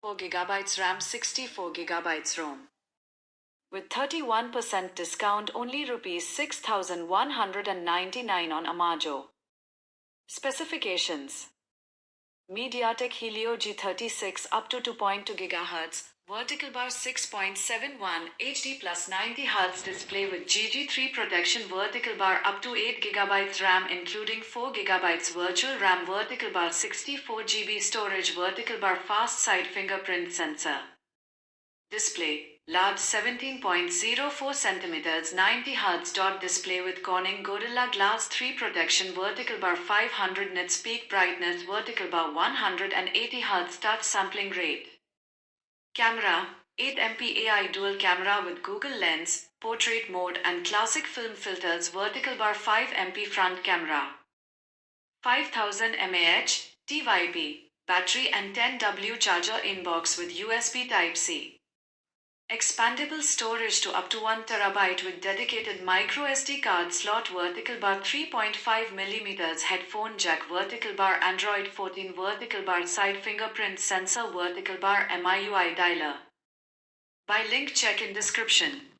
4 GB RAM, 64 GB ROM. With 31% discount, only Rs 6,199 on Amajo. Specifications: MediaTek Helio G36 up to 2.2 GHz, vertical bar 6.71 HD plus 90 Hz display with GG3 protection, vertical bar up to 8 GB RAM including 4 GB virtual RAM, vertical bar 64 GB storage, vertical bar fast side fingerprint sensor. Display: large 17.04 cm 90 Hz dot display with Corning Gorilla Glass 3 protection, vertical bar 500 nits peak brightness, vertical bar 180 Hz touch sampling rate. Camera: 8MP AI dual camera with Google Lens, portrait mode and classic film filters, vertical bar 5MP front camera. 5000 mAh TYB battery and 10W charger inbox with USB Type-C. Expandable storage to up to 1 TB with dedicated microSD card slot, vertical bar 3.5mm headphone jack, vertical bar Android 14, vertical bar side fingerprint sensor, vertical bar MIUI dialer. Buy link check in description.